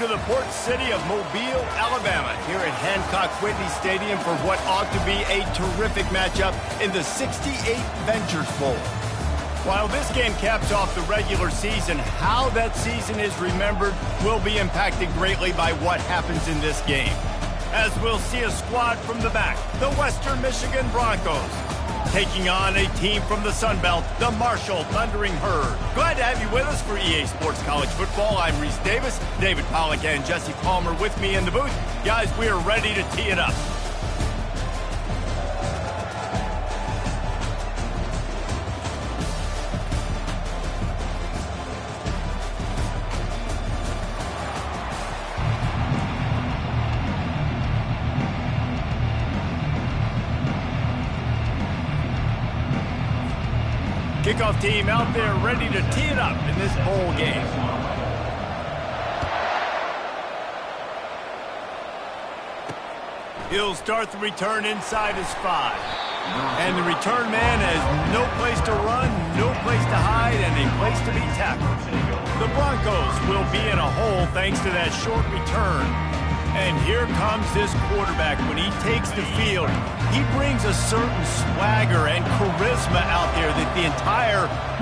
to the port city of Mobile, Alabama, here at Hancock-Whitney Stadium for what ought to be a terrific matchup in the 68 Ventures Bowl. While this game caps off the regular season, how that season is remembered will be impacted greatly by what happens in this game. As we'll see a squad from the back, the Western Michigan Broncos, taking on a team from the Sun Belt, the Marshall Thundering Herd. Glad to have you with us for EA Sports College Football. I'm Reese Davis, David Pollack and Jesse Palmer with me in the booth. Guys, we are ready to tee it up. Kickoff team out there ready to tee it up in this bowl game. He'll start the return inside his 5. And the return man has no place to run, no place to hide, and a place to be tackled. The Broncos will be in a hole thanks to that short return. And here comes this quarterback. When he takes the field, he brings a certain swagger and charisma out there that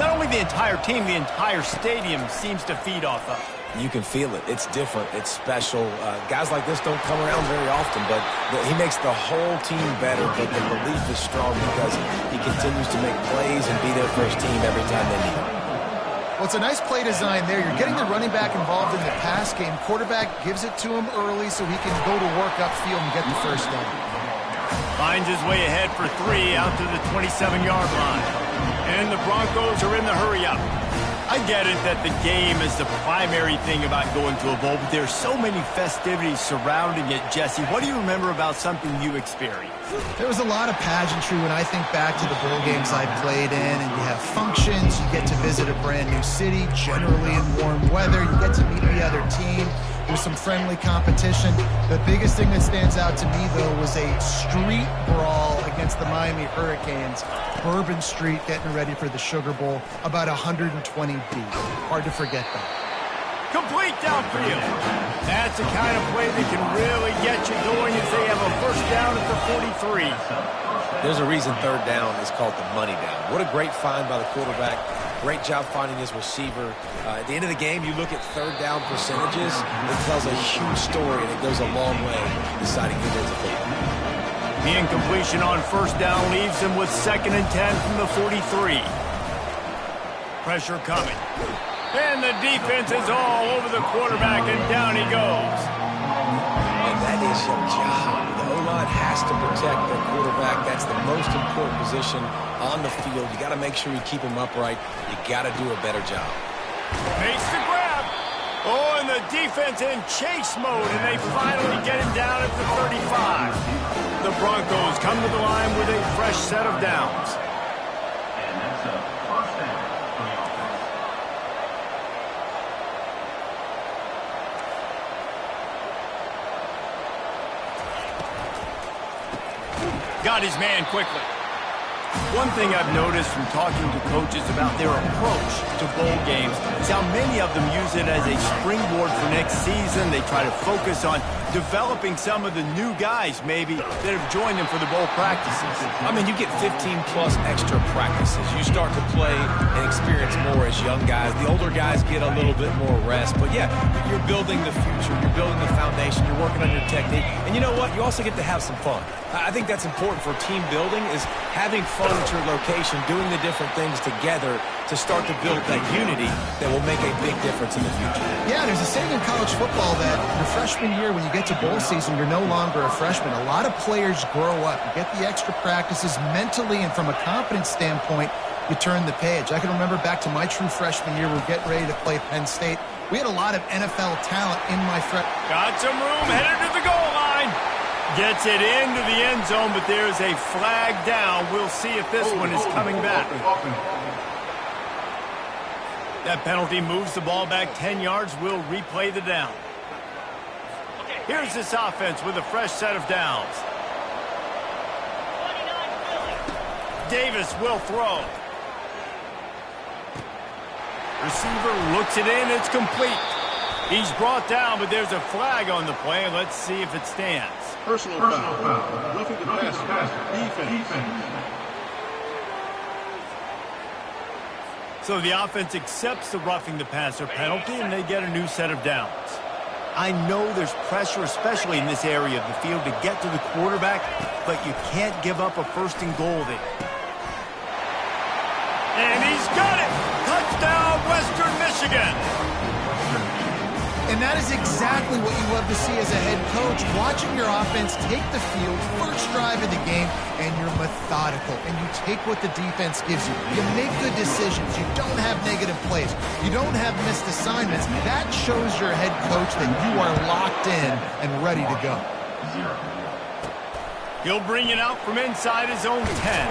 not only the entire team, the entire stadium seems to feed off of. You can feel it. It's different. It's special. Guys like this don't come around very often, but he makes the whole team better, but the belief is strong because he continues to make plays and be there for his team every time they need him. Well, it's a nice play design there. You're getting the running back involved in the pass game. Quarterback gives it to him early so he can go to work upfield and get the first down. Finds his way ahead for 3 out to the 27-yard line. And the Broncos are in the hurry-up. I get it that the game is the primary thing about going to a bowl, but there's so many festivities surrounding it. Jesse, what do you remember about something you experienced? There was a lot of pageantry when I think back to the bowl games I played in, and you have functions, you get to visit a brand new city, generally in warm weather, you get to meet the other team. There's some friendly competition. The biggest thing that stands out to me, though, was a street brawl against the Miami Hurricanes. Bourbon Street getting ready for the Sugar Bowl, about 120 deep. Hard to forget that. Complete downfield. That's the kind of play that can really get you going as they have a first down at the 43. There's a reason third down is called the money down. What a great find by the quarterback. Great job finding his receiver. At the end of the game, you look at third down percentages. It tells a huge story, and it goes a long way deciding who wins the football. The incompletion on first down leaves him with 2nd and 10 from the 43. Pressure coming. And the defense is all over the quarterback, and down he goes. And that is your job. The O-line has to protect their quarterback. That's the most important position on the field. You got to make sure you keep him upright. You got to do a better job. Makes the grab. Oh, and the defense in chase mode, and they finally get him down at the 35. The Broncos come to the line with a fresh set of downs. And that's a first down. Got his man quickly. One thing I've noticed from talking to coaches about their approach to bowl games is how many of them use it as a springboard for next season. They try to focus on developing some of the new guys, maybe, that have joined them for the bowl practices. I mean, you get 15-plus extra practices. You start to play and experience more as young guys. The older guys get a little bit more rest. But, yeah, you're building the future. You're building the foundation. You're working on your technique. And you know what? You also get to have some fun. I think that's important for team building is having fun at your location, doing the different things together to start to build that unity that will make a big difference in the future. Yeah, there's a saying in college football that your freshman year, when you get to bowl season, you're no longer a freshman. A lot of players grow up. You get the extra practices mentally, and from a confidence standpoint, you turn the page. I can remember back to my true freshman year, we're getting ready to play Penn State. We had a lot of NFL talent in my Got some room, headed to the goal line. Gets it into the end zone, but there's a flag down. We'll see if this one is coming back. That penalty moves the ball back 10 yards. We'll replay the down. Here's this offense with a fresh set of downs. Davis will throw. Receiver looks it in. It's complete. He's brought down, but there's a flag on the play. Let's see if it stands. Personal foul. Roughing the passer. Defense. So the offense accepts the roughing the passer penalty, and they get a new set of downs. I know there's pressure, especially in this area of the field, to get to the quarterback, but you can't give up a first and goal there. And he's got it! Touchdown, Western Michigan! And that is exactly what you love to see as a head coach, watching your offense take the field, first drive of the game, and you're methodical, and you take what the defense gives you. You make good decisions. You don't have negative plays. You don't have missed assignments. That shows your head coach that you are locked in and ready to go. He'll bring it out from inside his own 10.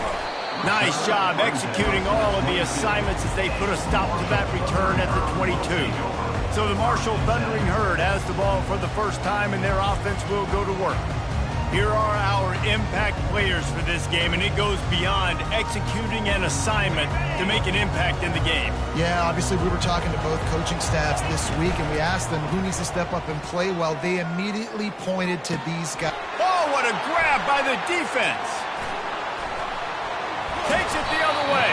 Nice job executing all of the assignments as they put a stop to that return at the 22. So the Marshall Thundering Herd has the ball for the first time, and their offense will go to work. Here are our impact players for this game, and it goes beyond executing an assignment to make an impact in the game. Yeah, obviously we were talking to both coaching staffs this week, and we asked them who needs to step up and play well. They immediately pointed to these guys. Oh, what a grab by the defense! Takes it the other way,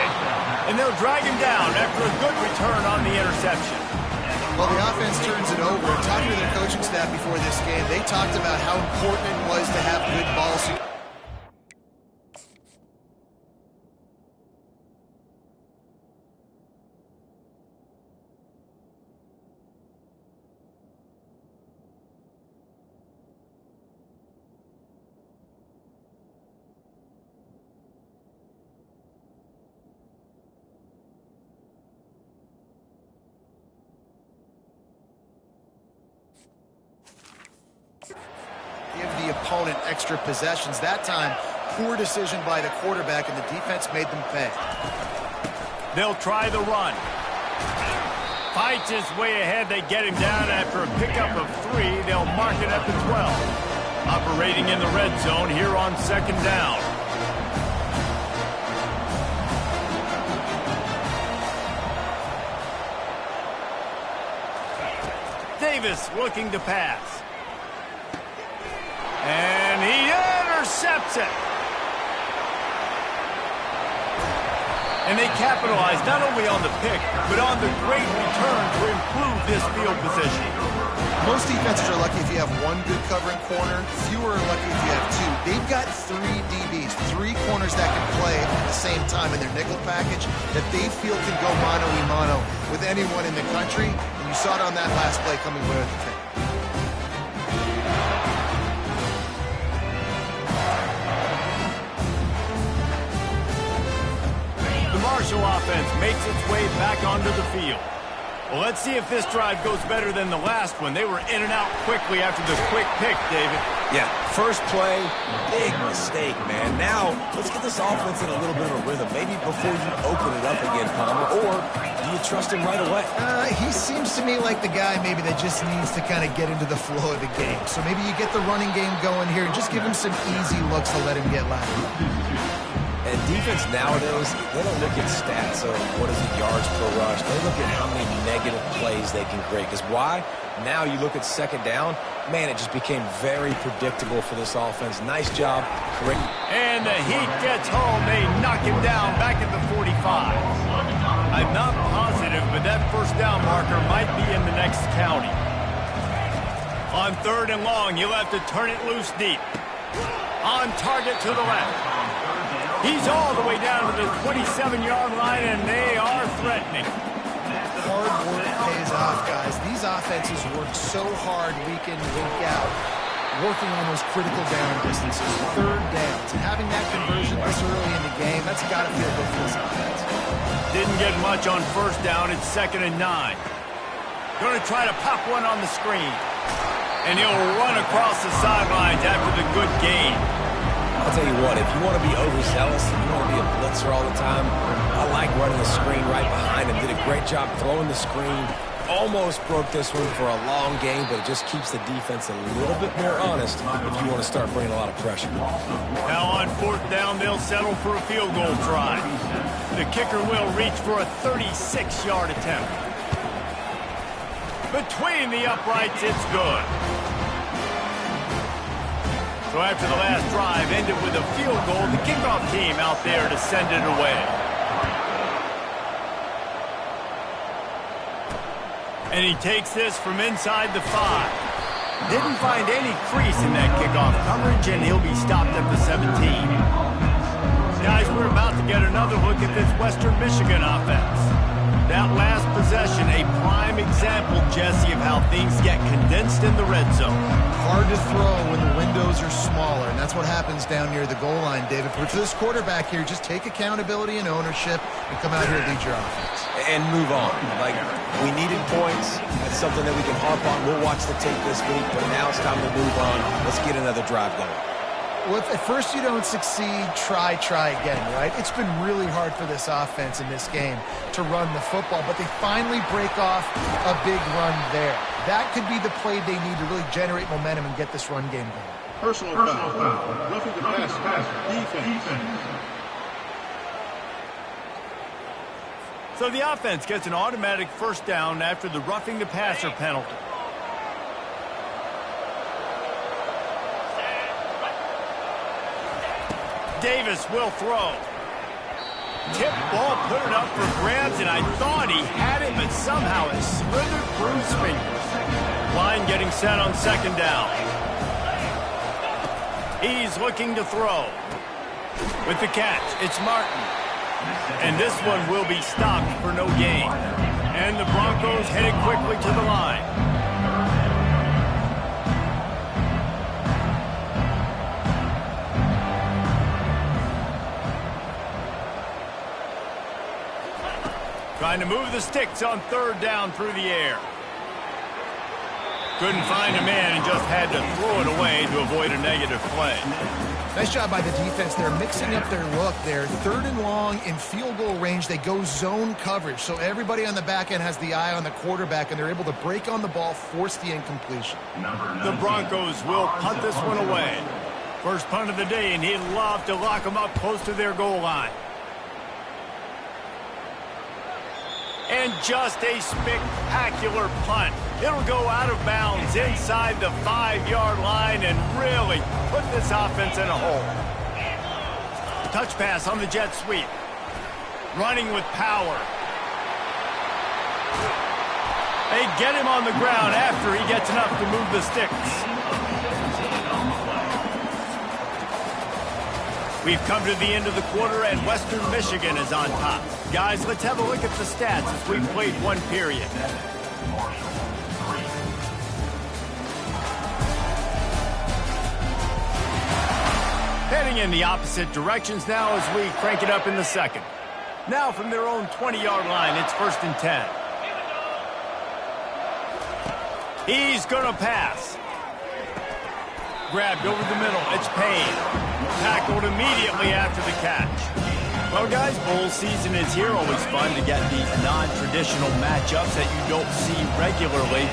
and they'll drag him down after a good return on the interception. Well, the offense turns it over. And talking to their coaching staff before this game, they talked about how important it was to have good ball security. Give the opponent extra possessions. That time, poor decision by the quarterback, and the defense made them pay. They'll try the run. Fights his way ahead. They get him down after a pickup of 3. They'll mark it at the 12. Operating in the red zone here on second down. Davis looking to pass. And he intercepts it. And they capitalize not only on the pick, but on the great return to improve this field position. Most defenses are lucky if you have one good covering corner. Fewer are lucky if you have 2. They've got 3 DBs, 3 corners that can play at the same time in their nickel package that they feel can go mano-a-mano with anyone in the country. And you saw it on that last play coming with the pick. Marshall offense makes its way back onto the field. Well, let's see if this drive goes better than the last one. They were in and out quickly after the quick pick, David. Yeah, first play, big mistake, man. Now, let's get this offense in a little bit of a rhythm. Maybe before you open it up again, Palmer, or do you trust him right away? He seems to me like the guy maybe that just needs to kind of get into the flow of the game. So maybe you get the running game going here and just give him some easy looks to let him get lateral. And defense nowadays, they don't look at stats of what is it yards per rush. They look at how many negative plays they can create. Because why? Now you look at second down, man, it just became very predictable for this offense. Nice job. Correct. And the heat gets home. They knock him down back at the 45. I'm not positive, but that first down marker might be in the next county. On 3rd and long, you'll have to turn it loose deep. On target to the left. He's all the way down to the 27-yard line, and they are threatening. Hard work pays off, guys. These offenses work so hard week in, week out, working on those critical down distances, 3rd downs. And having that conversion this early in the game, that's got to feel good for this offense. Didn't get much on 1st down. It's 2nd and 9. Going to try to pop one on the screen. And he'll run across the sidelines after the good gain. I'll tell you what, if you want to be overzealous, if you want to be a blitzer all the time, I like running the screen right behind him. Did a great job throwing the screen. Almost broke this one for a long game, but it just keeps the defense a little bit more honest if you want to start bringing a lot of pressure. Now on 4th down, they'll settle for a field goal try. The kicker will reach for a 36-yard attempt. Between the uprights, it's good. So after the last drive ended with a field goal, the kickoff team out there to send it away. And he takes this from inside the 5. Didn't find any crease in that kickoff coverage, and he'll be stopped at the 17. Guys, we're about to get another look at this Western Michigan offense. That last possession, a prime example, Jesse, of how things get condensed in the red zone. Hard to throw when the windows are smaller, and that's what happens down near the goal line, David. But for this quarterback here, just take accountability and ownership and come out here and lead your offense. And move on. Like, we needed points. That's something that we can harp on. We'll watch the tape this week, but now it's time to move on. Let's get another drive going. Well, if at first you don't succeed, try again, right? It's been really hard for this offense in this game to run the football, but they finally break off a big run there. That could be the play they need to really generate momentum and get this run game going. Personal foul. Roughing the passer. Defense. So the offense gets an automatic first down after the roughing the passer penalty. Davis will throw. Tip ball, put it up for grabs, and I thought he had it, but somehow it slithered through his fingers. Line getting set on second down. He's looking to throw. With the catch, it's Martin. And this one will be stopped for no gain. And the Broncos headed quickly to the line. Trying to move the sticks on third down through the air. Couldn't find a man and just had to throw it away to avoid a negative play. Nice job by the defense. They're mixing up their look there. Third and long in field goal range. They go zone coverage. So everybody on the back end has the eye on the quarterback, and they're able to break on the ball, force the incompletion. The Broncos will punt this one away. First punt of the day, and he'd love to lock them up close to their goal line. And just a spectacular punt. It'll go out of bounds inside the 5-yard line and really put this offense in a hole. Touch pass on the jet sweep. Running with power. They get him on the ground after he gets enough to move the sticks. We've come to the end of the quarter, and Western Michigan is on top. Guys, let's have a look at the stats as we've played one period. Heading in the opposite directions now as we crank it up in the second. Now from their own 20-yard line, it's 1st and 10. He's going to pass. Grabbed over the middle. It's Payne. Tackled immediately after the catch. Well, guys, bowl season is here. Always fun to get these non-traditional matchups that you don't see regularly.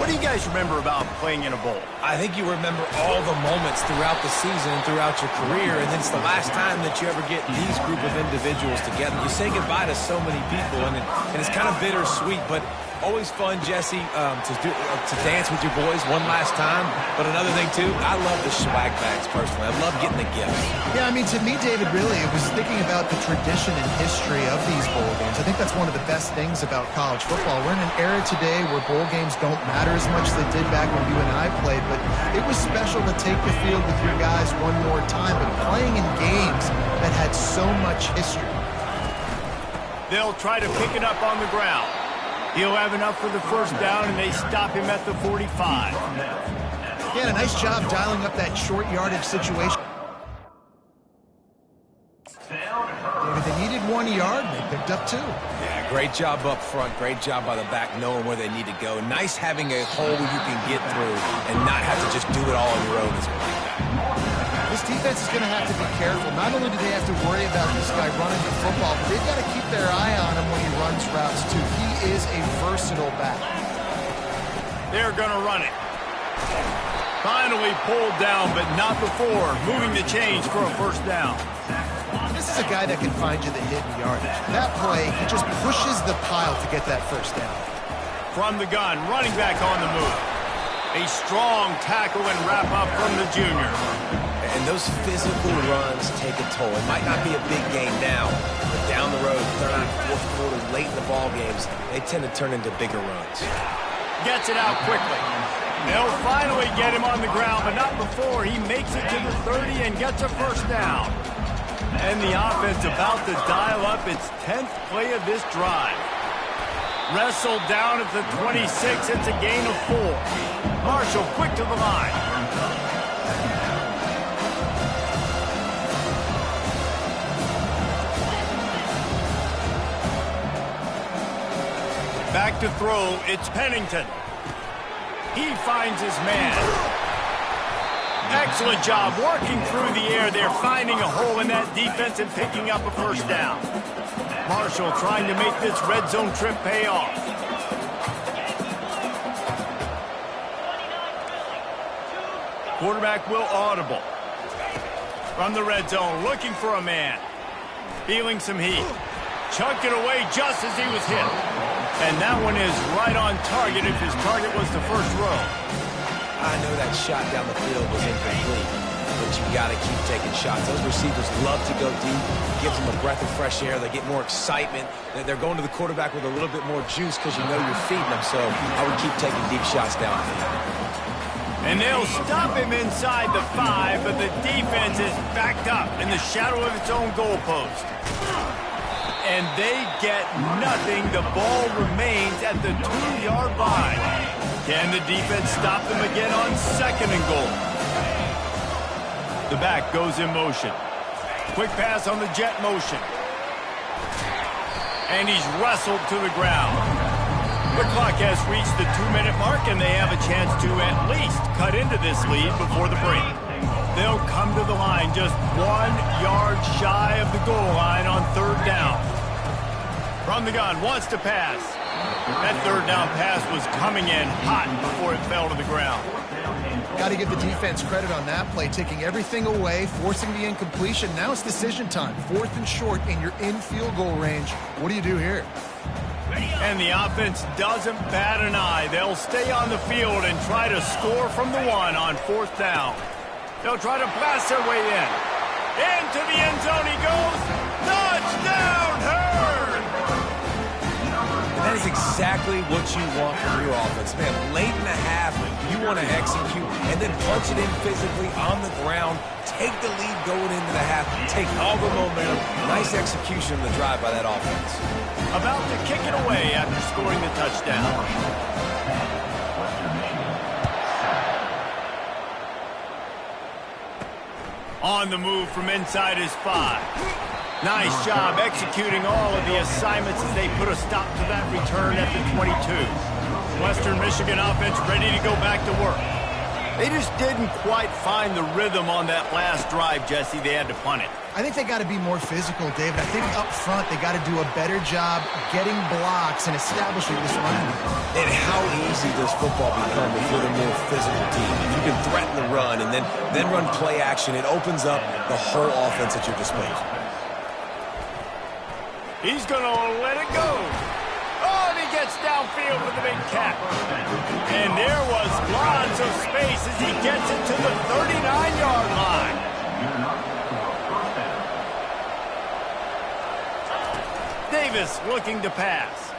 What do you guys remember about playing in a bowl? I think you remember all the moments throughout the season and throughout your career, and it's the last time that you ever get these group of individuals together. You say goodbye to so many people, and it's kind of bittersweet, but always fun, Jesse, to dance with your boys one last time. But another thing, too, I love the swag bags, personally. I love getting the gifts. Yeah, I mean, to me, David, really, it was thinking about the tradition and history of these bowl games. I think that's one of the best things about college football. We're in an era today where bowl games don't matter as much as they did back when you and I played, but it was special to take the field with your guys one more time, but playing in games that had so much history. They'll try to pick it up on the ground. He'll have enough for the first down, and they stop him at the 45. Yeah, a nice job dialing up that short yardage situation. David, they needed 1 yard, and they picked up 2. Yeah, great job up front. Great job by the back, knowing where they need to go. Nice having a hole where you can get through and not have to just do it all on your own as well. This defense is going to have to be careful. Not only do they have to worry about this guy running the football, but they've got to keep their eye on him when he runs routes, too. He is a versatile back. They're going to run it. Finally pulled down, but not before moving the chains for a first down. This is a guy that can find you the hidden yardage. That play, he just pushes the pile to get that first down. From the gun, running back on the move. A strong tackle and wrap-up from the junior. And those physical runs take a toll. It might not be a big game now, but down the road, third and fourth quarter, late in the ball games, they tend to turn into bigger runs. Gets it out quickly. They'll finally get him on the ground, but not before he makes it to the 30 and gets a first down. And the offense about to dial up its 10th play of this drive. Wrestled down at the 26. It's a gain of 4. Marshall quick to the line. Back to throw. It's Pennington. He finds his man. Excellent job working through the air. They're finding a hole in that defense and picking up a first down. Marshall trying to make this red zone trip pay off. Quarterback will audible. From the red zone, looking for a man. Feeling some heat. Chunked it away just as he was hit. And that one is right on target if his target was the first row. I know that shot down the field was incomplete, but you got to keep taking shots. Those receivers love to go deep. It gives them a breath of fresh air. They get more excitement. They're going to the quarterback with a little bit more juice because you know you're feeding them. So I would keep taking deep shots downfield. And they'll stop him inside the 5, but the defense is backed up in the shadow of its own goalpost. And they get nothing. The ball remains at the 2-yard line. Can the defense stop them again on 2nd and goal? The back goes in motion. Quick pass on the jet motion. And he's wrestled to the ground. The clock has reached the 2-minute mark, and they have a chance to at least cut into this lead before the break. They'll come to the line just 1 yard shy of the goal line on 3rd down. From the gun, wants to pass. That 3rd down pass was coming in hot before it fell to the ground. Got to give the defense credit on that play, taking everything away, forcing the incompletion. Now it's decision time. 4th and short, and you're in field goal range. What do you do here? And the offense doesn't bat an eye. They'll stay on the field and try to score from the 1 on 4th down. They'll try to blast their way in. Into the end zone he goes. Touchdown, Hurd! And that is exactly what you want from your offense. Man, late in the half, you want to execute and then punch it in physically on the ground. Take the lead going into the half. Take all the momentum. Nice execution of the drive by that offense. About to kick it away after scoring the touchdown. On the move from inside his 5. Nice job executing all of the assignments as they put a stop to that return at the 22. Western Michigan offense ready to go back to work. They just didn't quite find the rhythm on that last drive, Jesse. They had to punt it. I think they got to be more physical, David. I think up front they got to do a better job getting blocks and establishing this running game. And how easy does football become if you're the more physical team? If you can threaten the run and then run play action, it opens up the whole offense at your disposal. He's going to let it go. Oh, and he gets downfield with the big catch. And there was lots of space as he gets it to the 39-yard line. Davis looking to pass.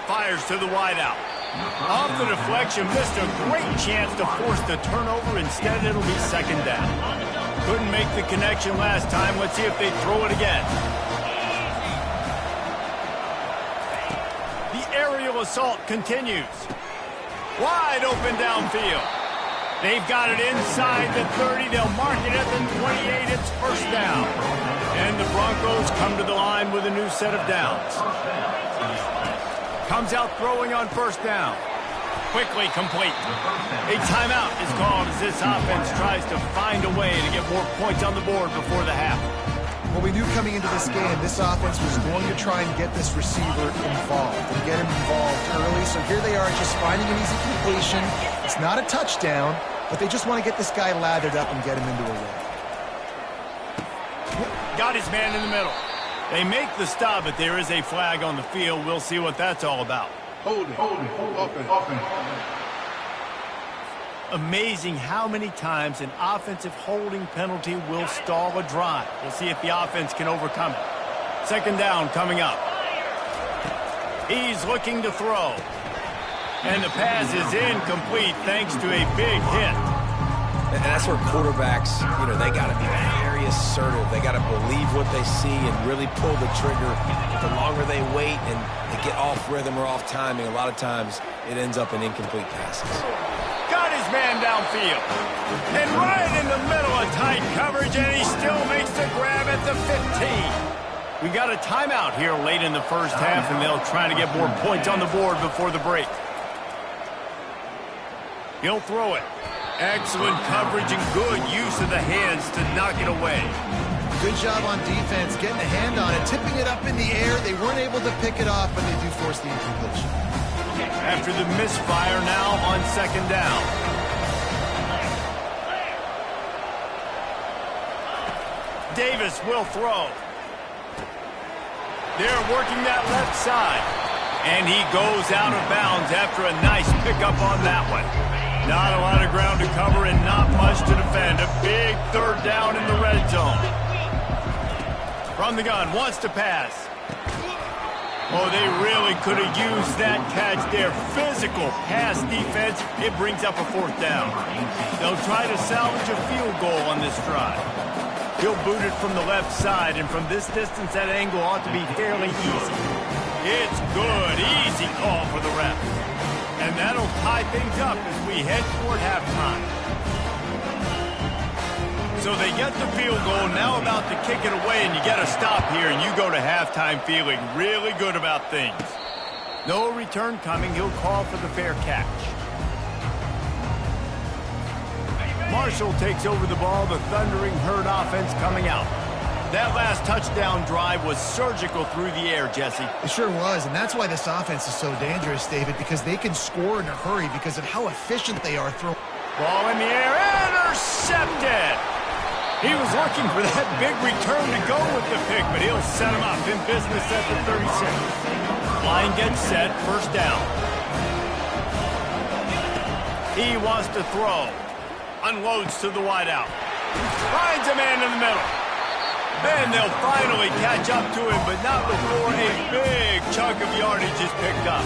Fires to the wideout. Off the deflection, missed a great chance to force the turnover. Instead, it'll be 2nd down. Couldn't make the connection last time. Let's see if they throw it again. The aerial assault continues. Wide open downfield. They've got it inside the 30. They'll mark it at the 28. It's 1st down. And the Broncos come to the line with a new set of downs. Comes out throwing on 1st down. Quickly complete. A timeout is called as this offense tries to find a way to get more points on the board before the half. Well, we knew coming into this game, this offense was going to try and get this receiver involved and get him involved early. So here they are just finding an easy completion. It's not a touchdown, but they just want to get this guy lathered up and get him into a run. Got his man in the middle. They make the stop, but there is a flag on the field. We'll see what that's all about. Holding. Offense. Amazing how many times an offensive holding penalty will stall a drive. We'll see if the offense can overcome it. Second down coming up. He's looking to throw. And the pass is incomplete thanks to a big hit. And that's where quarterbacks, they got to be very assertive. They got to believe what they see and really pull the trigger. The longer they wait and they get off rhythm or off timing, a lot of times it ends up in incomplete passes. Got his man downfield. And right in the middle of tight coverage, and he still makes the grab at the 15. We got a timeout here late in the first half, and they'll try to get more points on the board before the break. He'll throw it. Excellent coverage and good use of the hands to knock it away. Good job on defense, getting a hand on it, tipping it up in the air. They weren't able to pick it off, but they do force the incompletion. After the misfire now on second down. Davis will throw. They're working that left side. And he goes out of bounds after a nice pickup on that one. Not a lot of ground to cover and not much to defend. A big third down in the red zone. From the gun, wants to pass. Oh, they really could have used that catch there. Physical pass defense. It brings up a fourth down. They'll try to salvage a field goal on this drive. He'll boot it from the left side, and from this distance, that angle ought to be fairly easy. It's good. Easy call for the ref. And that'll tie things up as we head toward halftime. So they get the field goal, now about to kick it away, and you get a stop here, and you go to halftime feeling really good about things. No return coming. He'll call for the fair catch. Marshall takes over the ball, the Thundering Herd offense coming out. That last touchdown drive was surgical through the air, Jesse. It sure was, and that's why this offense is so dangerous, David, because they can score in a hurry because of how efficient they are throwing. Ball in the air, intercepted! He was looking for that big return to go with the pick, but he'll set him up in business at the 36. Line gets set, first down. He wants to throw. Unloads to the wideout. Finds a man in the middle. And they'll finally catch up to him, but not before a big chunk of yardage is picked up.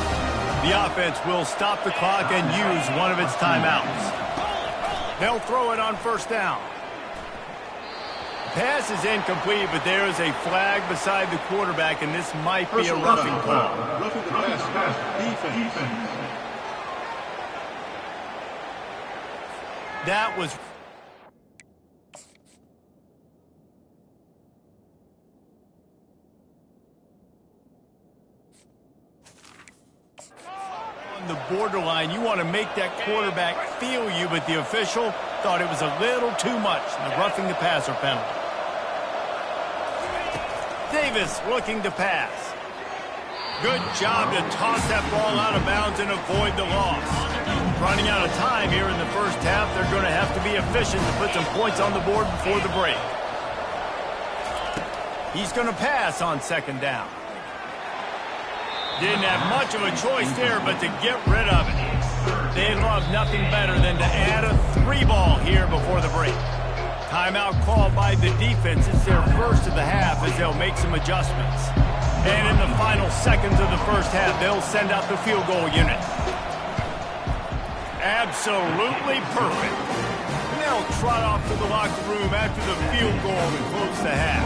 The offense will stop the clock and use one of its timeouts. They'll throw it on first down. Pass is incomplete, but there is a flag beside the quarterback, and this might be a roughing call. Roughing the pass. Defense. That was... on the borderline. You want to make that quarterback feel you, but the official thought it was a little too much. The roughing the passer penalty. Davis looking to pass. Good job to toss that ball out of bounds and avoid the loss. Running out of time here in the first half. They're going to have to be efficient to put some points on the board before the break. He's going to pass on second down. Didn't have much of a choice there, but to get rid of it. They'd love nothing better than to add a 3-ball here before the break. Timeout called by the defense. It's their first of the half as they'll make some adjustments. And in the final seconds of the first half, they'll send out the field goal unit. Absolutely perfect. And they'll trot off to the locker room after the field goal to close the half.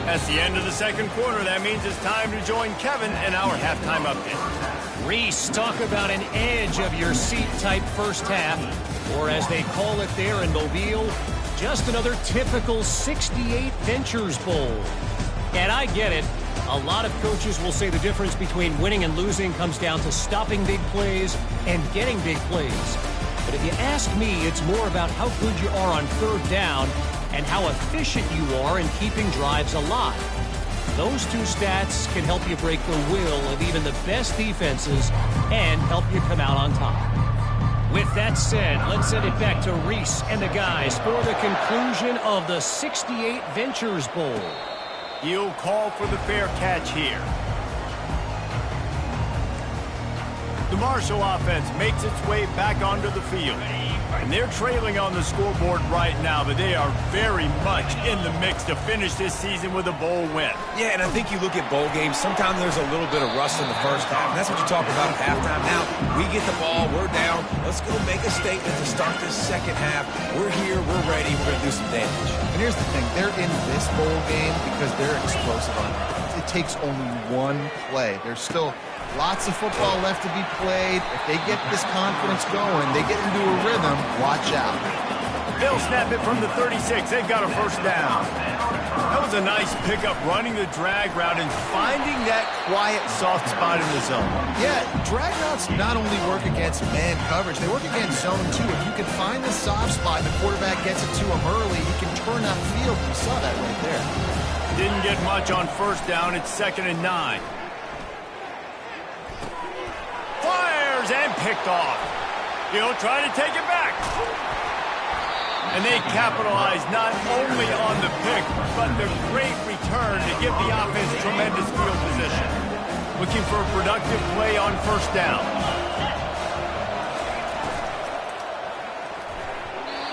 That's the end of the second quarter. That means it's time to join Kevin in our halftime update. Reese, talk about an edge of your seat type first half, or as they call it there in Mobile, just another typical 68 Ventures Bowl. And I get it. A lot of coaches will say the difference between winning and losing comes down to stopping big plays and getting big plays. But if you ask me, it's more about how good you are on third down and how efficient you are in keeping drives alive. Those two stats can help you break the will of even the best defenses and help you come out on top. With that said, let's send it back to Reese and the guys for the conclusion of the 68 Ventures Bowl. He'll call for the fair catch here. The Marshall offense makes its way back onto the field. And they're trailing on the scoreboard right now, but they are very much in the mix to finish this season with a bowl win. Yeah, and I think you look at bowl games, sometimes there's a little bit of rust in the first half. And that's what you talk about at halftime. Now, we get the ball, we're down. Let's go make a statement to start this second half. We're here, we're ready, we're going to do some damage. And here's the thing. They're in this bowl game because they're explosive on it. It takes only one play. There's still lots of football left to be played. If they get this confidence going, they get into a rhythm, watch out. They'll snap it from the 36. They've got a first down. That was a nice pickup, running the drag route and finding that quiet, soft spot in the zone. Yeah, drag routes not only work against man coverage, they work against zone too. If you can find the soft spot and the quarterback gets it to him early, he can turn that field. You saw that right there. Didn't get much on first down. It's 2nd and 9. Fires and picked off. He'll try to take it back. And they capitalize not only on the pick, but the great return to give the offense tremendous field position. Looking for a productive play on first down.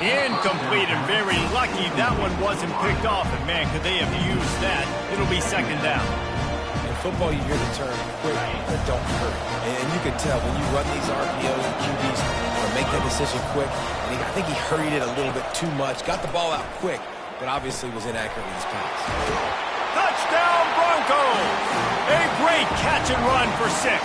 Incomplete, and very lucky that one wasn't picked off. And man, could they have used that. It'll be 2nd down. In football, you hear the term quick, but don't hurt. And you can tell when you run these RPOs and QBs make that decision quick. And I think he hurried it a little bit too much. Got the ball out quick, but obviously was inaccurate with his pass. Touchdown Broncos! A great catch and run for 6.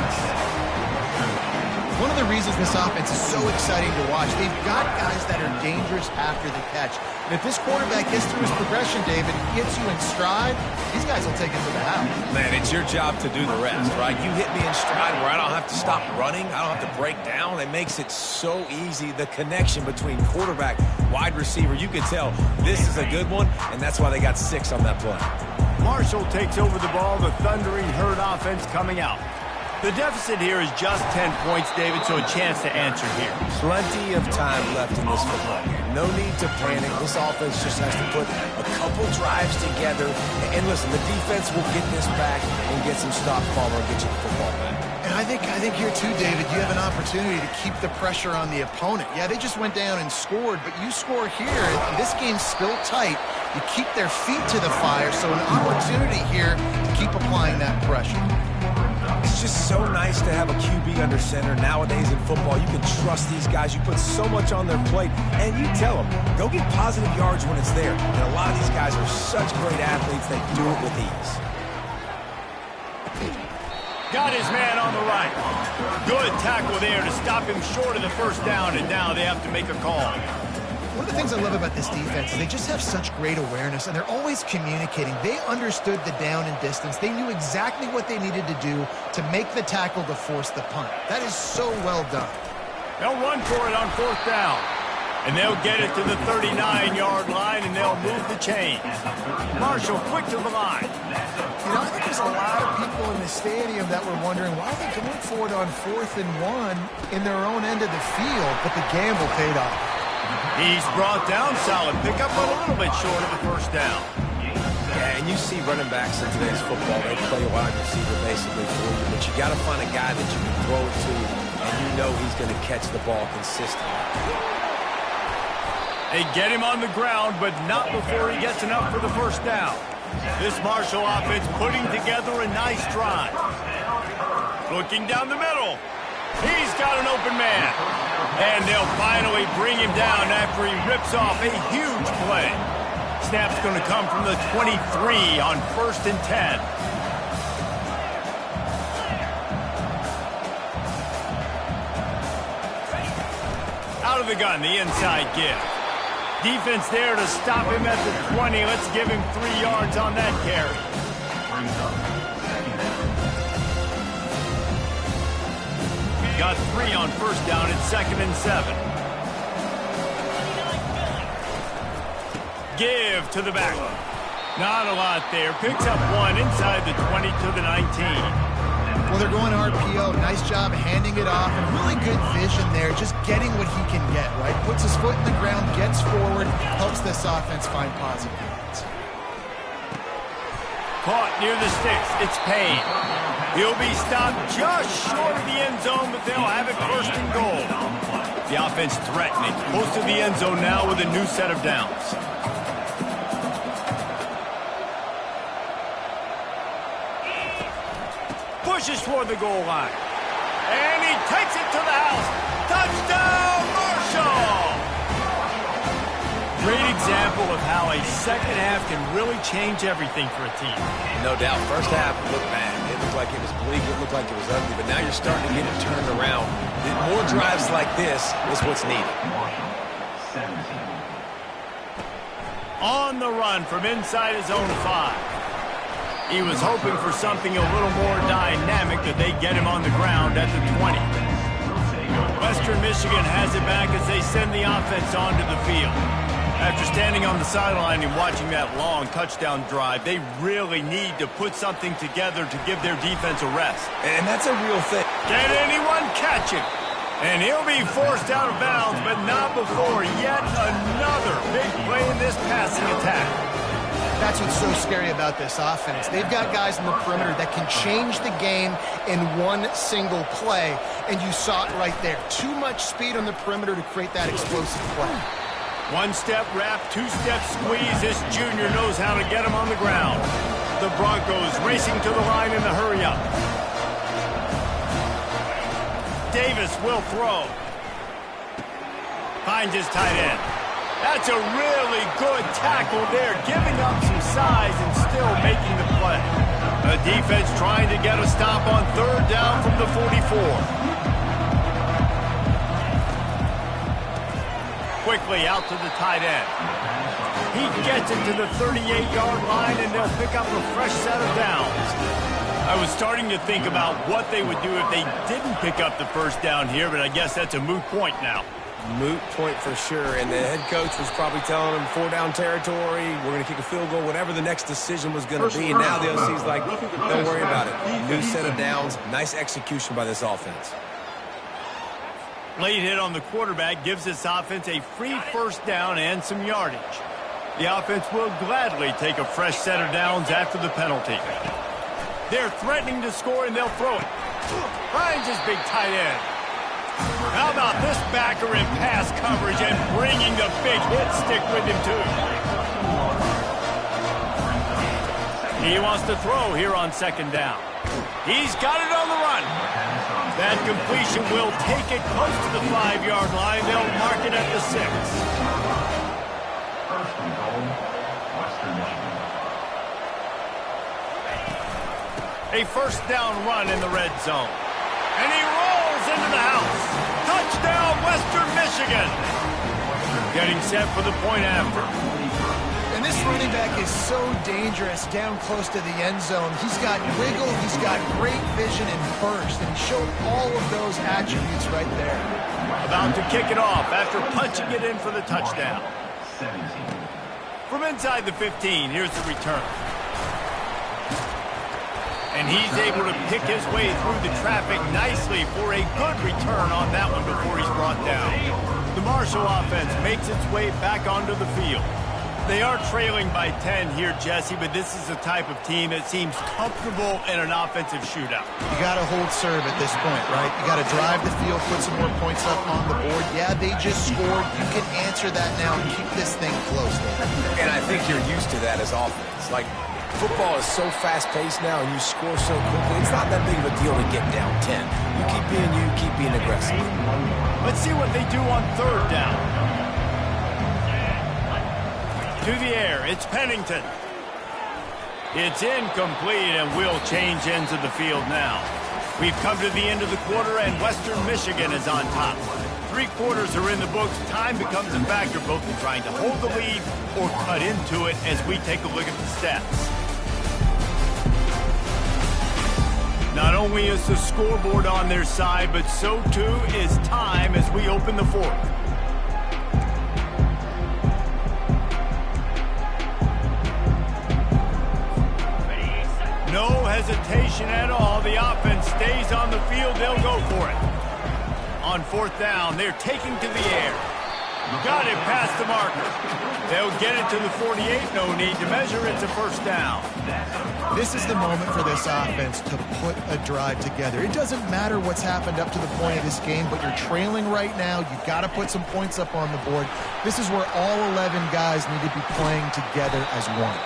One of the reasons this offense is so exciting to watch, they've got guys that are dangerous after the catch. And if this quarterback gets through his progression, David, gets you in stride, these guys will take it to the house. Man, it's your job to do the rest, right? You hit me in stride where I don't have to stop running. I don't have to break down. It makes it so easy. The connection between quarterback, wide receiver, you can tell this is a good one, and that's why they got 6 on that play. Marshall takes over the ball, the thundering herd offense coming out. The deficit here is just 10 points, David, so a chance to answer here. Plenty of time left in this football game. No need to panic. This offense just has to put a couple drives together. And listen, the defense will get this back and get some stop follow and get you the football back. And I think here too, David, you have an opportunity to keep the pressure on the opponent. Yeah, they just went down and scored, but you score here. This game's still tight. You keep their feet to the fire, so an opportunity here to keep applying that pressure. It's just so nice to have a QB under center. Nowadays in football, you can trust these guys. You put so much on their plate, and you tell them, go get positive yards when it's there. And a lot of these guys are such great athletes, they do it with ease. Got his man on the right. Good tackle there to stop him short of the first down, and now they have to make a call. One of the things I love about this defense is they just have such great awareness, and they're always communicating. They understood the down and distance. They knew exactly what they needed to do to make the tackle to force the punt. That is so well done. They'll run for it on 4th down. And they'll get it to the 39-yard line, and they'll move the chains. Marshall quick to the line. You know, I think there's a lot of people in the stadium that were wondering why are they going for it on 4th and 1 in their own end of the field, but the gamble paid off. He's brought down, solid pickup, but a little bit short of the first down. Yeah, and you see running backs in today's football, they play a wide receiver basically for you, but you got to find a guy that you can throw it to, and you know he's going to catch the ball consistently. They get him on the ground, but not before he gets enough for the first down. This Marshall offense putting together a nice drive. Looking down the middle. He's got an open man. And they'll finally bring him down after he rips off a huge play. Snap's going to come from the 23 on 1st and 10. Out of the gun, the inside give. Defense there to stop him at the 20. Let's give him 3 yards on that carry. Got 3 on first down. It's 2nd and 7. Give to the back. Not a lot there. Picks up 1 inside the 20 to the 19. Well, they're going RPO. Nice job handing it off, and really good vision there, just getting what he can get, right? Puts his foot in the ground, gets forward, helps this offense find positive points. Caught near the sticks. It's Payne. He'll be stopped just short of the end zone, but they'll have it first and goal. The offense threatening. Close to the end zone now with a new set of downs. Pushes toward the goal line. And he takes it to the house. Touchdown, Marshall! Great example of how a second half can really change everything for a team. No doubt. First half looked bad. It looked like it was bleak. It looked like it was ugly. But now you're starting to get it turned around. More drives like this is what's needed. On the run from inside his own 5. He was hoping for something a little more dynamic, that they get him on the ground at the 20. Western Michigan has it back as they send the offense onto the field. After standing on the sideline and watching that long touchdown drive, they really need to put something together to give their defense a rest. And that's a real thing. Can anyone catch him? And he'll be forced out of bounds, but not before yet another big play in this passing attack. That's what's so scary about this offense. They've got guys in the perimeter that can change the game in one single play, and you saw it right there. Too much speed on the perimeter to create that explosive play. One-step wrap, two-step squeeze. This junior knows how to get him on the ground. The Broncos racing to the line in the hurry-up. Davis will throw. Finds his tight end. That's a really good tackle there, giving up some size and still making the play. The defense trying to get a stop on third down from the 44. Quickly out to the tight end. He gets it to the 38-yard line, and they'll pick up a fresh set of downs. I was starting to think about what they would do if they didn't pick up the first down here, but I guess that's a moot point now. Moot point for sure, and the head coach was probably telling them 4-down territory, we're going to kick a field goal, whatever the next decision was going to be, and now the OC's like, don't worry about it. New set of downs, nice execution by this offense. Late hit on the quarterback gives this offense a free first down and some yardage. The offense will gladly take a fresh set of downs after the penalty. They're threatening to score, and they'll throw it. Finds his big tight end. How about this backer in pass coverage and bringing the big hit stick with him, too? He wants to throw here on second down. He's got it on the run. That completion will take it close to the 5-yard line. They'll mark it at the 6. First and goal, Western Michigan. A first down run in the red zone. And he rolls into the house. Touchdown, Western Michigan. Getting set for the point after. And this running back is so dangerous down close to the end zone. He's got wiggle, he's got great vision and burst, and he showed all of those attributes right there. About to kick it off after punching it in for the touchdown. 17. From inside the 15, here's the return. And he's able to pick his way through the traffic nicely for a good return on that one before he's brought down. The Marshall offense makes its way back onto the field. They are trailing by 10 here, Jesse, but this is the type of team that seems comfortable in an offensive shootout. You got to hold serve at this point, right? You got to drive the field, put some more points up on the board. Yeah, they just scored. You can answer that now and keep this thing close. And I think you're used to that as offense. Like, football is so fast-paced now and you score so quickly, it's not that big of a deal to get down 10. You keep being aggressive. Let's see what they do on third down. To the air, it's Pennington. It's incomplete, and we'll change ends of the field now. We've come to the end of the quarter, and Western Michigan is on top. 3 quarters are in the books. Time becomes a factor, both in trying to hold the lead or cut into it as we take a look at the stats. Not only is the scoreboard on their side, but so too is time as we open the fourth. No hesitation at all. The offense stays on the field. They'll go for it. On fourth down, they're taking to the air. Got it past the marker. They'll get it to the 48. No need to measure. It's a first down. This is the moment for this offense to put a drive together. It doesn't matter what's happened up to the point of this game, but you're trailing right now. You've got to put some points up on the board. This is where all 11 guys need to be playing together as one.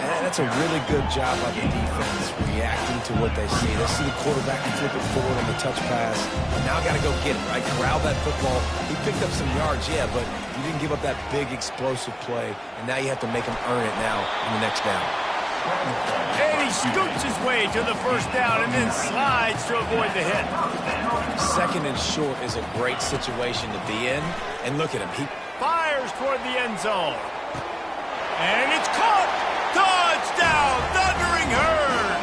And that's a really good job by the defense, reacting to what they see. They see the quarterback and flip it forward on the touch pass. Now got to go get it, right? Corral that football. He picked up some yards, yeah, but you didn't give up that big explosive play, and now you have to make him earn it now in the next down. And he scoots his way to the first down and then slides to avoid the hit. Second and short is a great situation to be in. And look at him. He fires toward the end zone. And it's caught! Touchdown! Thundering Herd!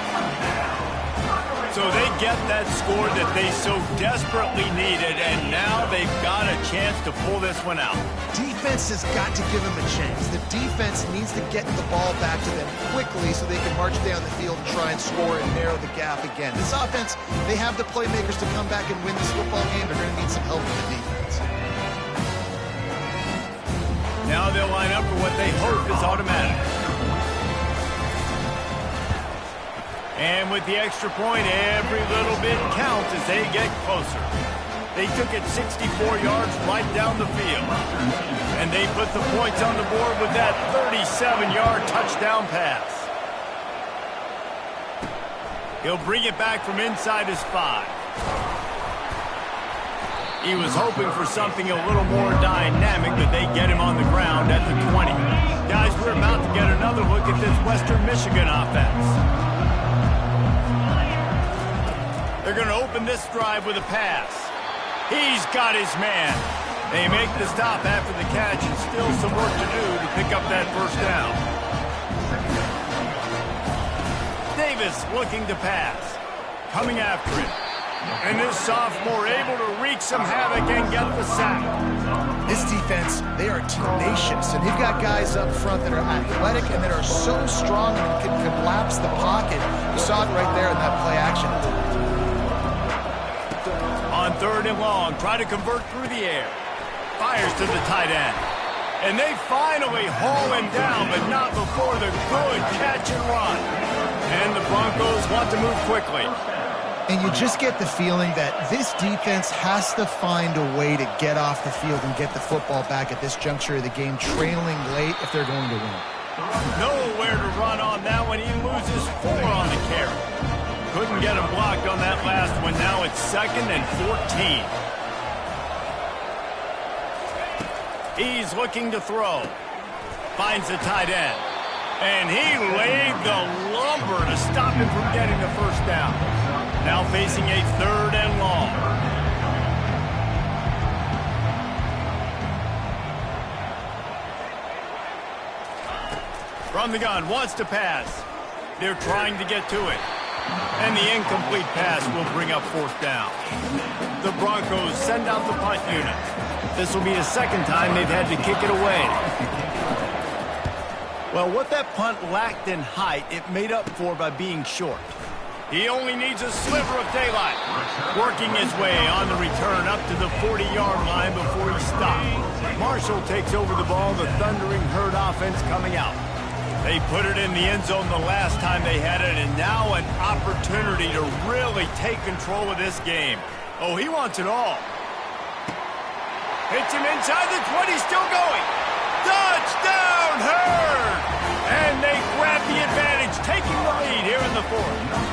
So they get that score that they so desperately needed, and now they've got a chance to pull this one out. Defense has got to give them a chance. The defense needs to get the ball back to them quickly so they can march down the field and try and score and narrow the gap again. This offense, they have the playmakers to come back and win this football game. They're going to need some help from the defense. Now they'll line up for what they hope is automatic. And with the extra point, every little bit counts as they get closer. They took it 64 yards right down the field. And they put the points on the board with that 37-yard touchdown pass. He'll bring it back from inside his 5. He was hoping for something a little more dynamic, but they get him on the ground at the 20. Guys, we're about to get another look at this Western Michigan offense. They're going to open this drive with a pass. He's got his man. They make the stop after the catch, and still some work to do to pick up that first down. Davis looking to pass. Coming after it. And this sophomore able to wreak some havoc and get the sack. This defense, they are tenacious, and they've got guys up front that are athletic and that are so strong and can collapse the pocket. You saw it right there in that play action. On third and long, try to convert through the air. Fires to the tight end. And they finally haul him down, but not before the good catch and run. And the Broncos want to move quickly. And you just get the feeling that this defense has to find a way to get off the field and get the football back at this juncture of the game, trailing late if they're going to win. Nowhere to run on that one. He loses 4 on the carry. Couldn't get him blocked on that last one. Now it's 2nd and 14. He's looking to throw. Finds the tight end. And he laid the lumber to stop him from getting the first down. Now facing a 3rd and long. From the gun, wants to pass. They're trying to get to it. And the incomplete pass will bring up 4th down. The Broncos send out the punt unit. This will be the 2nd time they've had to kick it away. Well, what that punt lacked in height, it made up for by being short. He only needs a sliver of daylight. Working his way on the return up to the 40-yard line before he stops. Marshall takes over the ball, the Thundering Herd offense coming out. They put it in the end zone the last time they had it, and now an opportunity to really take control of this game. Oh, he wants it all. Hits him inside the 20, still going. Touchdown, Herd! And they grab the advantage, taking the lead here in the 4th.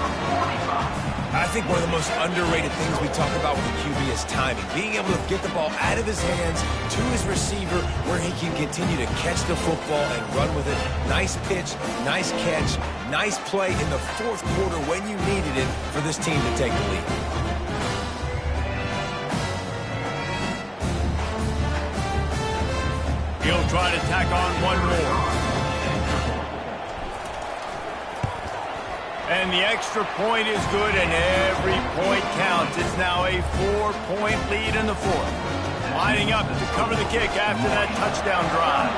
I think one of the most underrated things we talk about with the QB is timing. Being able to get the ball out of his hands to his receiver where he can continue to catch the football and run with it. Nice pitch, nice catch, nice play in the 4th quarter when you needed it for this team to take the lead. He'll try to tack on one more. And the extra point is good, and every point counts. It's now a 4-point lead in the 4th. Lining up to cover the kick after that touchdown drive.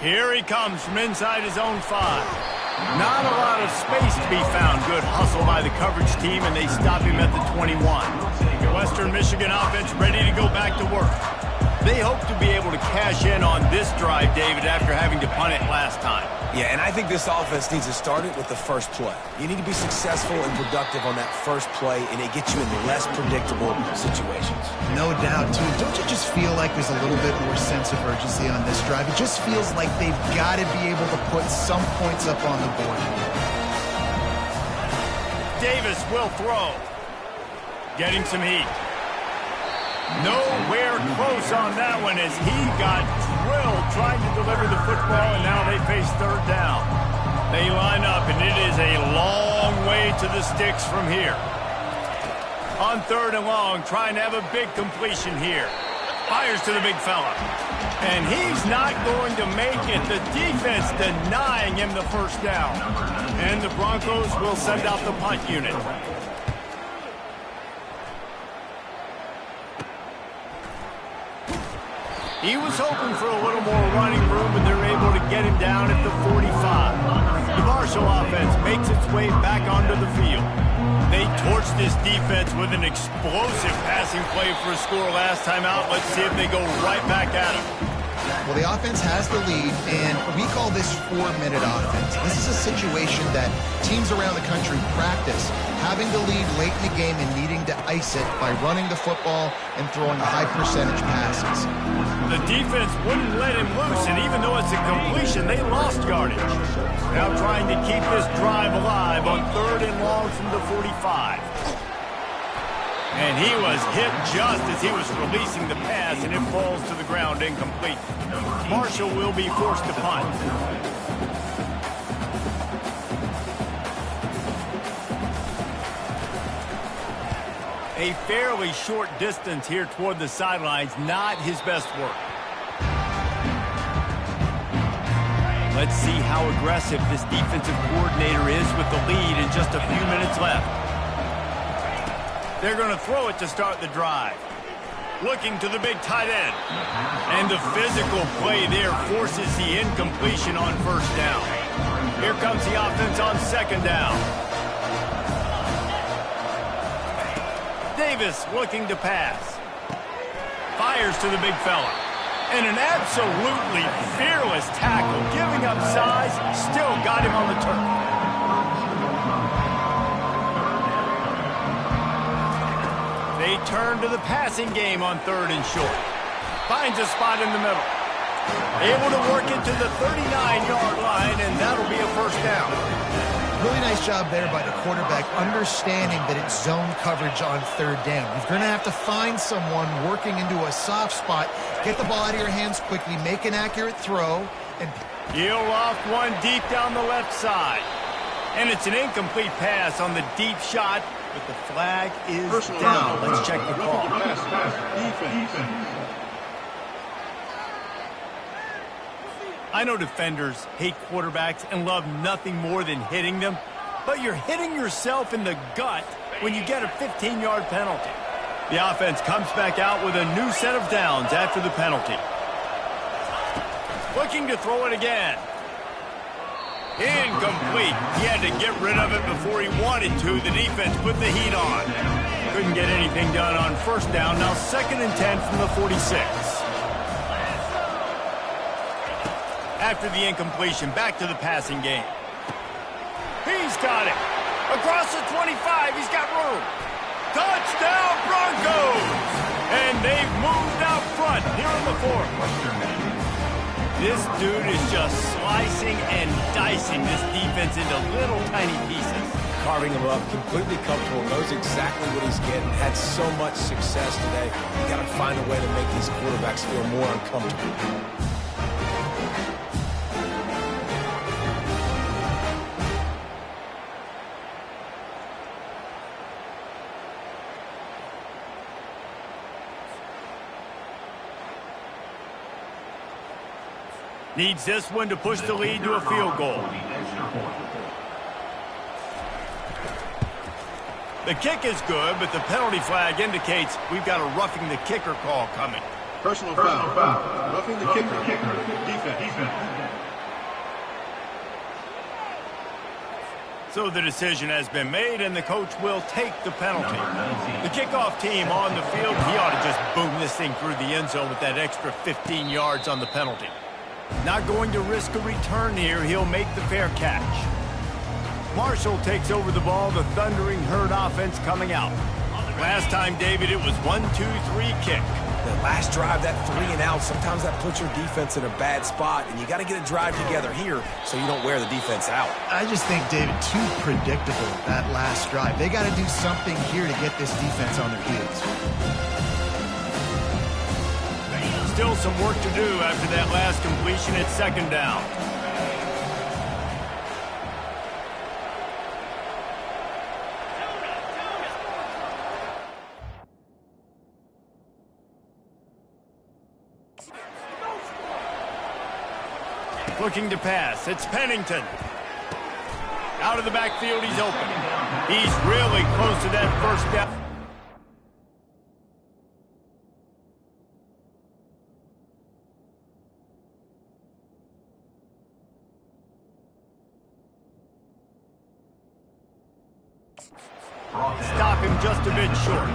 Here he comes from inside his own 5. Not a lot of space to be found. Good hustle by the coverage team, and they stop him at the 21. Western Michigan offense ready to go back to work. They hope to be able to cash in on this drive, David, after having to punt it last time. Yeah, and I think this offense needs to start it with the first play. You need to be successful and productive on that first play, and it gets you in less predictable situations. No doubt, too. Don't you just feel like there's a little bit more sense of urgency on this drive? It just feels like they've got to be able to put some points up on the board. Davis will throw. Getting some heat. Nowhere close on that one as he got drilled trying to deliver the football, and now they face third down. They line up, and it is a long way to the sticks from here. On third and long, trying to have a big completion here. Fires to the big fella. And he's not going to make it. The defense denying him the first down. And the Broncos will send out the punt unit. He was hoping for a little more running room, but they're able to get him down at the 45. The Marshall offense makes its way back onto the field. They torched this defense with an explosive passing play for a score last time out. Let's see if they go right back at him. Well, the offense has the lead, and we call this 4-minute offense. This is a situation that teams around the country practice, having the lead late in the game and needing to ice it by running the football and throwing high-percentage passes. The defense wouldn't let him loose, and even though it's a completion, they lost yardage. Now trying to keep this drive alive on third and long from the 45. And he was hit just as he was releasing the pass, and it falls to the ground incomplete. Marshall will be forced to punt. A fairly short distance here toward the sidelines, not his best work. Let's see how aggressive this defensive coordinator is with the lead and just a few minutes left. They're going to throw it to start the drive. Looking to the big tight end. And the physical play there forces the incompletion on first down. Here comes the offense on second down. Davis looking to pass. Fires to the big fella. And an absolutely fearless tackle. Giving up size, still got him on the turf. They turn to the passing game on third and short. Finds a spot in the middle. Able to work it to the 39-yard line, and that'll be a first down. Really nice job there by the quarterback, understanding that it's zone coverage on third down. You're going to have to find someone working into a soft spot, get the ball out of your hands quickly, make an accurate throw, and He'll loft one deep down the left side. And it's an incomplete pass on the deep shot, but the flag is down. Let's check the call. I know defenders hate quarterbacks and love nothing more than hitting them, but you're hitting yourself in the gut when you get a 15-yard penalty. The offense comes back out with a new set of downs after the penalty. Looking to throw it again. Incomplete. He had to get rid of it before he wanted to. The defense put the heat on. Couldn't get anything done on first down. Now 2nd and 10 from the 46. After the incompletion, back to the passing game. He's got it. Across the 25, he's got room. Touchdown, Broncos! And they've moved out front here in the fourth. This dude is just slicing and dicing this defense into little tiny pieces. Carving him up, completely comfortable, knows exactly what he's getting, had so much success today. You got to find a way to make these quarterbacks feel more uncomfortable. Needs this one to push the lead to a field goal. The kick is good, but the penalty flag indicates we've got a roughing the kicker call coming. Personal foul. Roughing the kicker. Defense. So the decision has been made, and the coach will take the penalty. The kickoff team on the field, he ought to just boom this thing through the end zone with that extra 15 yards on the penalty. Not going to risk a return here. He'll make the fair catch. Marshall takes over the ball, the Thundering Herd offense coming out. Last time, David, it was 1-2-3 kick. The last drive, that 3 and out, sometimes that puts your defense in a bad spot, and you got to get a drive together here so you don't wear the defense out. I just think, David, too predictable, that last drive. They got to do something here to get this defense on their heels. Still some work to do after that last completion at second down. Looking to pass. It's Pennington. Out of the backfield, he's open. He's really close to that first down. Stop him just a bit short.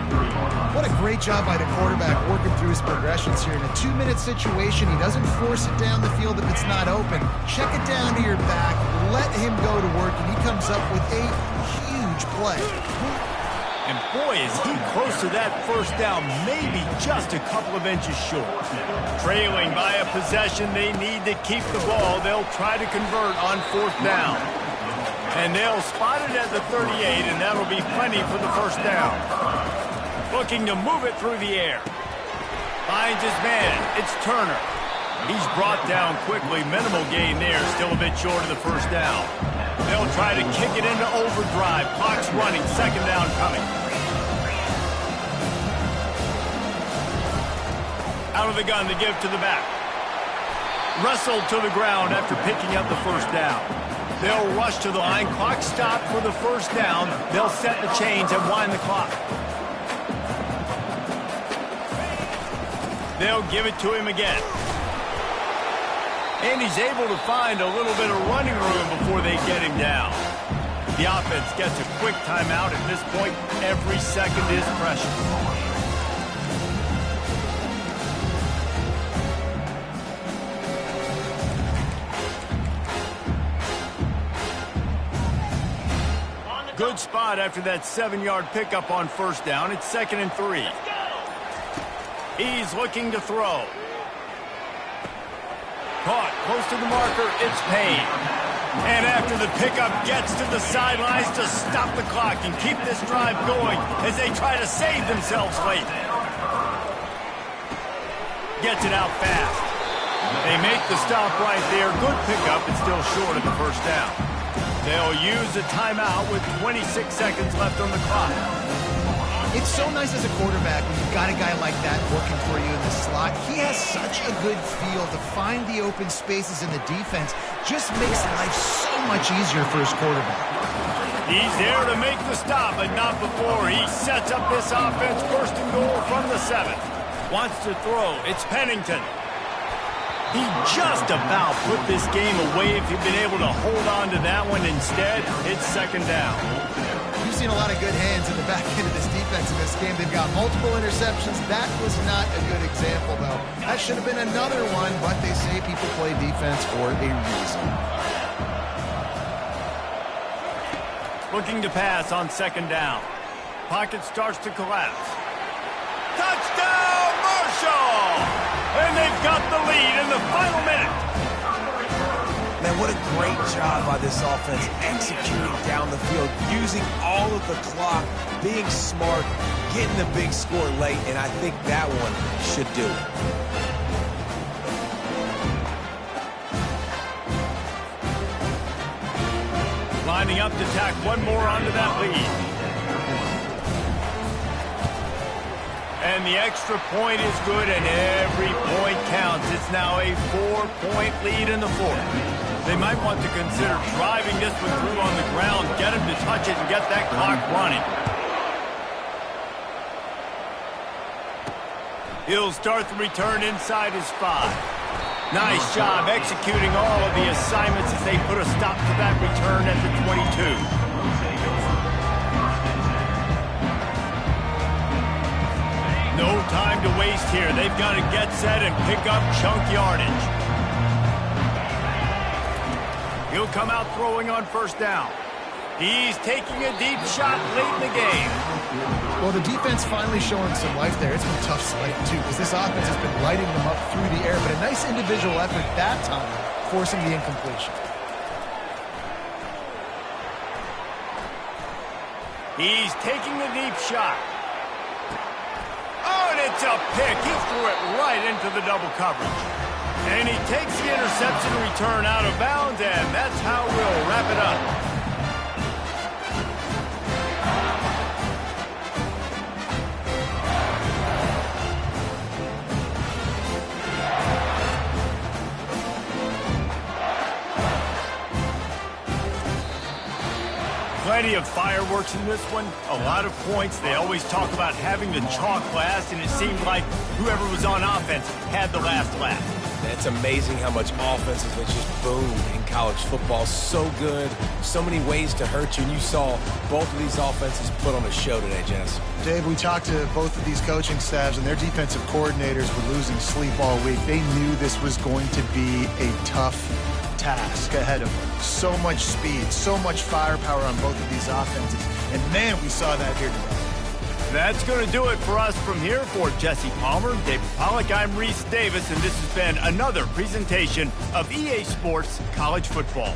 What a great job by the quarterback working through his progressions here. In a 2-minute situation, he doesn't force it down the field if it's not open. Check it down to your back, let him go to work, and he comes up with a huge play. And boy, is he close to that first down, maybe just a couple of inches short. Trailing by a possession, they need to keep the ball. They'll try to convert on fourth down. And they'll spot it at the 38, and that'll be plenty for the first down. Looking to move it through the air. Finds his man. It's Turner. He's brought down quickly. Minimal gain there. Still a bit short of the first down. They'll try to kick it into overdrive. Clock's running. Second down coming. Out of the gun to give to the back. Wrestled to the ground after picking up the first down. They'll rush to the line. Clock stopped for the first down. They'll set the chains and wind the clock. They'll give it to him again. And he's able to find a little bit of running room before they get him down. The offense gets a quick timeout. At this point, every second is precious. Good spot after that 7-yard pickup on first down. It's 2nd and 3. He's looking to throw. Caught close to the marker. It's Payne. And after the pickup, gets to the sidelines to stop the clock and keep this drive going as they try to save themselves late. Gets it out fast. They make the stop right there. Good pickup. It's still short of the first down. They'll use a timeout with 26 seconds left on the clock. It's so nice as a quarterback when you've got a guy like that working for you in the slot. He has such a good feel to find the open spaces in the defense. Just makes life so much easier for his quarterback. He's there to make the stop, but not before. He sets up this offense, first and goal from the 7th. Wants to throw. It's Pennington. He just about put this game away if he'd been able to hold on to that one. Instead, it's second down. You've seen a lot of good hands in the back end of this defense in this game. They've got multiple interceptions. That was not a good example, though. That should have been another one, but they say people play defense for a reason. Looking to pass on second down. Pocket starts to collapse. Touchdown, Marshall! And they've got the lead in the final minute. Man, what a great job by this offense executing down the field, using all of the clock, being smart, getting the big score late, and I think that one should do it. Lining up to tack one more onto that lead. And the extra point is good, and every point counts. It's now a 4-point lead in the fourth. They might want to consider driving this one through on the ground, get him to touch it, and get that clock running. He'll start the return inside his 5. Nice job executing all of the assignments as they put a stop to that return at the 22. No time to waste here. They've got to get set and pick up chunk yardage. He'll come out throwing on first down. He's taking a deep shot late in the game. Well, the defense finally showing some life there. It's been tough sledding, too, because this offense has been lighting them up through the air. But a nice individual effort that time, forcing the incompletion. He's taking the deep shot. Oh, and it's a pick. He threw it right into the double coverage. And he takes the interception return out of bounds, and that's how we'll wrap it up. Plenty of fireworks in this one, a lot of points. They always talk about having the chalk last, and it seemed like whoever was on offense had the last laugh. It's amazing how much offenses that just boom in college football. So good, so many ways to hurt you, and you saw both of these offenses put on a show today, Jess. Dave, we talked to both of these coaching staffs, and their defensive coordinators were losing sleep all week. They knew this was going to be a tough task ahead of them. So much speed, so much firepower on both of these offenses. And man, we saw that here today. That's going to do it for us from here. For Jesse Palmer, David Pollack, I'm Reese Davis, and this has been another presentation of EA Sports College Football.